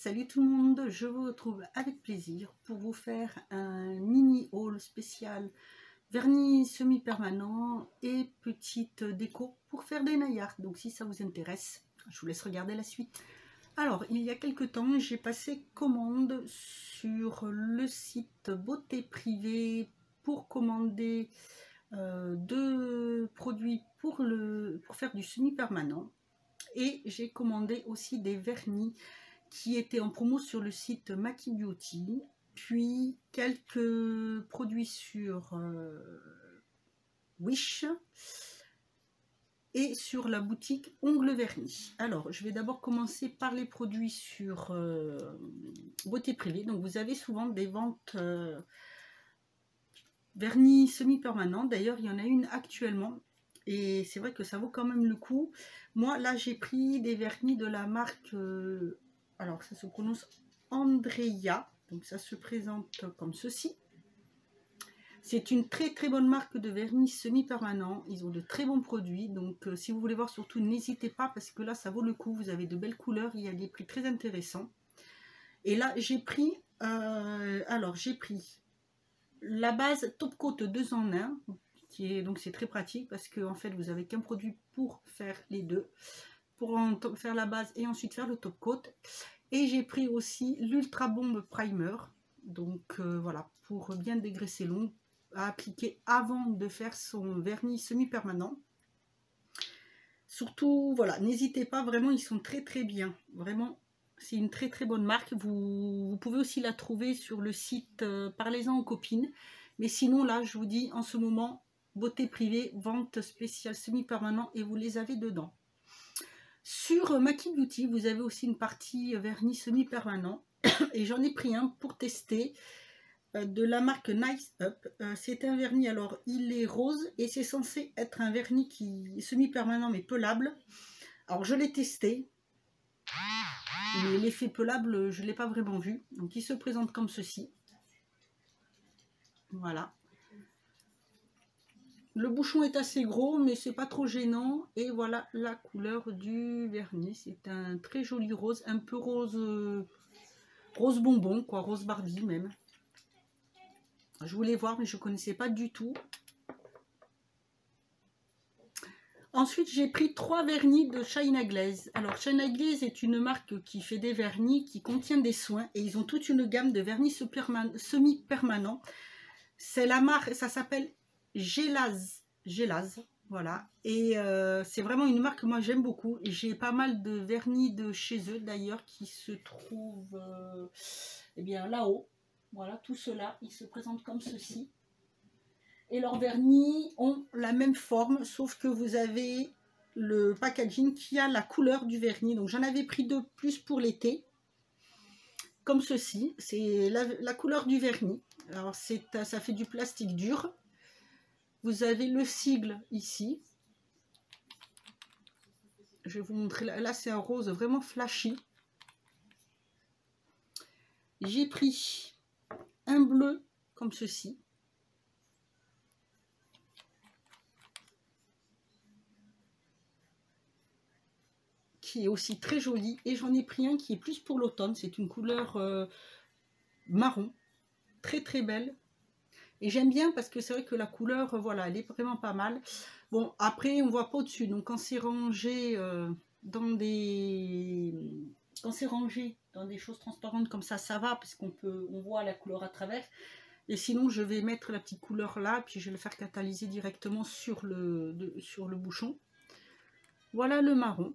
Salut tout le monde, je vous retrouve avec plaisir pour vous faire un mini haul spécial vernis semi-permanent et petite déco pour faire des naillards. Donc si ça vous intéresse, je vous laisse regarder la suite. Alors, il y a quelque temps, j'ai passé commande sur le site Beauté Privée pour commander deux produits pour faire du semi-permanent. Et j'ai commandé aussi des vernis qui étaient en promo sur le site Maki Beauty, puis quelques produits sur Wish et sur la boutique Ongles Vernis. Alors, je vais d'abord commencer par les produits sur Beauté Privée. Donc, vous avez souvent des ventes vernis semi-permanent. D'ailleurs, il y en a une actuellement. Et c'est vrai que ça vaut quand même le coup. Moi, là, j'ai pris des vernis de la marque... alors, ça se prononce Andrea. Donc, ça se présente comme ceci. C'est une très très bonne marque de vernis semi-permanent. Ils ont de très bons produits. Donc, si vous voulez voir, surtout, n'hésitez pas parce que là, ça vaut le coup. Vous avez de belles couleurs. Il y a des prix très intéressants. Et là, j'ai pris... j'ai pris la base Top Coat 2 en 1. Donc c'est très pratique parce que en fait vous avez qu'un produit pour faire les deux, pour faire la base et ensuite faire le top coat. Et j'ai pris aussi l'Ultra Bomb Primer, donc voilà, pour bien dégraisser l'ongle à appliquer avant de faire son vernis semi-permanent. Surtout voilà, n'hésitez pas, vraiment ils sont très très bien, vraiment c'est une très très bonne marque. Vous pouvez aussi la trouver sur le site Parlez-en aux copines, mais sinon là je vous dis en ce moment Beauté Privée, vente spéciale semi-permanent et vous les avez dedans. Sur Maki Beauty, vous avez aussi une partie vernis semi-permanent et j'en ai pris un pour tester de la marque Nice Up. C'est un vernis, alors il est rose et c'est censé être un vernis qui est semi-permanent mais pelable. Alors je l'ai testé, mais l'effet pelable je ne l'ai pas vraiment vu. Donc il se présente comme ceci. Voilà. Le bouchon est assez gros, mais c'est pas trop gênant. Et voilà la couleur du vernis. C'est un très joli rose, un peu rose, rose bonbon, quoi, rose Barbie même. Je voulais voir, mais je connaissais pas du tout. Ensuite, j'ai pris 3 vernis de China Glaze. Alors, China Glaze est une marque qui fait des vernis qui contient des soins. Et ils ont toute une gamme de vernis semi-permanents. C'est la marque, ça s'appelle Gelaz, voilà, et c'est vraiment une marque que moi j'aime beaucoup. J'ai pas mal de vernis de chez eux d'ailleurs qui se trouvent eh bien là-haut. Voilà, tout cela, ils se présentent comme ceci. Et leurs vernis ont la même forme, sauf que vous avez le packaging qui a la couleur du vernis. Donc j'en avais pris 2 plus pour l'été, comme ceci. C'est la couleur du vernis. Alors ça fait du plastique dur. Vous avez le sigle ici. Je vais vous montrer. Là c'est un rose vraiment flashy. J'ai pris un bleu comme ceci. Qui est aussi très joli. Et j'en ai pris un qui est plus pour l'automne. C'est une couleur marron. Très très belle. Et j'aime bien parce que c'est vrai que la couleur, voilà, elle est vraiment pas mal. Bon, après, on voit pas au-dessus. Donc, quand c'est rangé dans des... Quand c'est rangé dans des choses transparentes comme ça va. Parce qu'on voit la couleur à travers. Et sinon, je vais mettre la petite couleur là. Puis, je vais le faire catalyser directement sur le bouchon. Voilà le marron.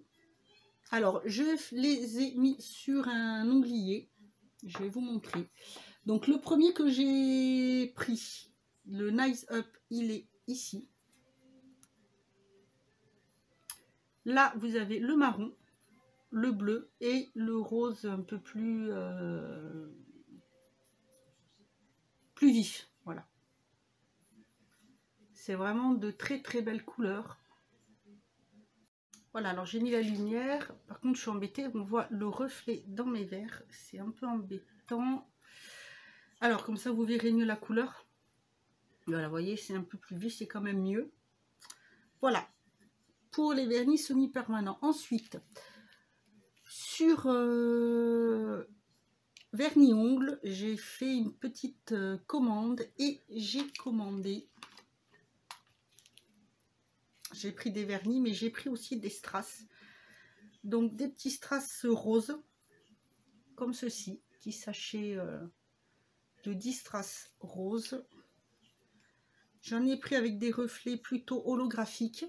Alors, je les ai mis sur un onglier. Je vais vous montrer. Donc le premier que j'ai pris, le Nice Up, il est ici. Là, vous avez le marron, le bleu et le rose un peu plus vif. Voilà. C'est vraiment de très très belles couleurs. Voilà, alors j'ai mis la lumière. Par contre, je suis embêtée. On voit le reflet dans mes verres. C'est un peu embêtant. Alors, comme ça, vous verrez mieux la couleur. Voilà, vous voyez, c'est un peu plus vif, c'est quand même mieux. Voilà, pour les vernis semi-permanents. Ensuite, sur vernis ongles, j'ai fait une petite commande et j'ai commandé. J'ai pris des vernis, mais j'ai pris aussi des strass. Donc des petits strass roses, comme ceci, petit sachet de 10 strass roses. J'en ai pris avec des reflets plutôt holographiques,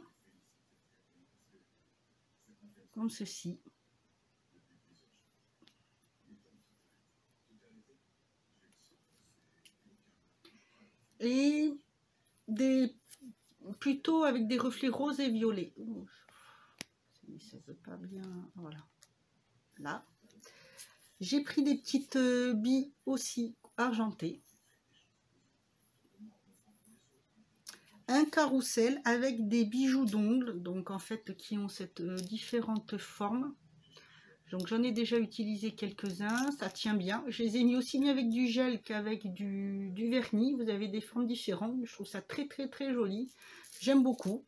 comme ceci. Et des plutôt avec des reflets roses et violets. Ça veut pas bien, voilà. Là, j'ai pris des petites billes aussi argentées. Un carrousel avec des bijoux d'ongles, donc en fait qui ont cette différentes formes. Donc j'en ai déjà utilisé quelques-uns, ça tient bien. Je les ai mis aussi bien avec du gel qu'avec du vernis. Vous avez des formes différentes, je trouve ça très joli. J'aime beaucoup.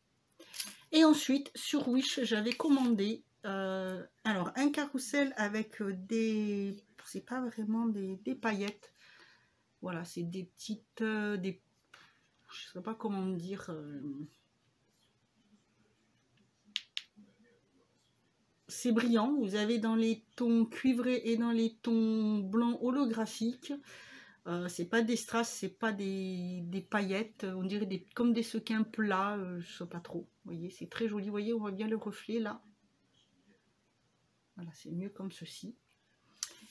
Et ensuite sur Wish j'avais commandé alors un carrousel avec des, c'est pas vraiment des paillettes. Voilà, c'est des petites, je ne sais pas comment dire. C'est brillant, vous avez dans les tons cuivrés et dans les tons blancs holographiques. C'est pas des strass, c'est pas des paillettes, on dirait comme des sequins plats, je sais pas trop. Vous voyez, c'est très joli, vous voyez, on voit bien le reflet là. Voilà, c'est mieux comme ceci.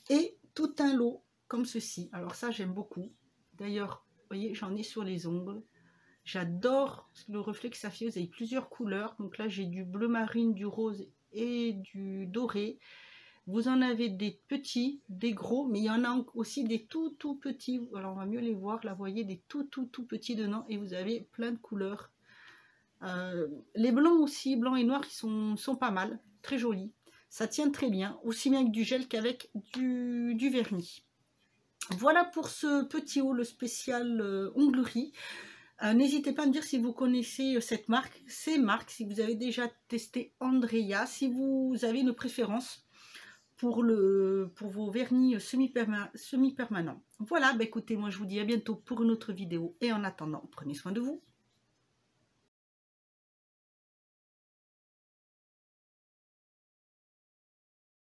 Et tout un lot comme ceci. Alors ça, j'aime beaucoup. D'ailleurs, vous voyez, j'en ai sur les ongles. J'adore le reflet que ça fait. Vous avez plusieurs couleurs. Donc là, j'ai du bleu marine, du rose et du doré. Vous en avez des petits, des gros, mais il y en a aussi des tout petits. Alors on va mieux les voir. Là, vous voyez des tout petits dedans. Et vous avez plein de couleurs. Les blancs aussi, blancs et noirs, qui sont pas mal. Très jolis. Ça tient très bien, aussi bien avec du gel qu'avec du vernis. Voilà pour ce petit haul spécial onglerie. N'hésitez pas à me dire si vous connaissez cette marque, ces marques, si vous avez déjà testé Andrea, si vous avez une préférence pour vos vernis semi-permanents. Voilà, bah écoutez, moi je vous dis à bientôt pour une autre vidéo et en attendant, prenez soin de vous.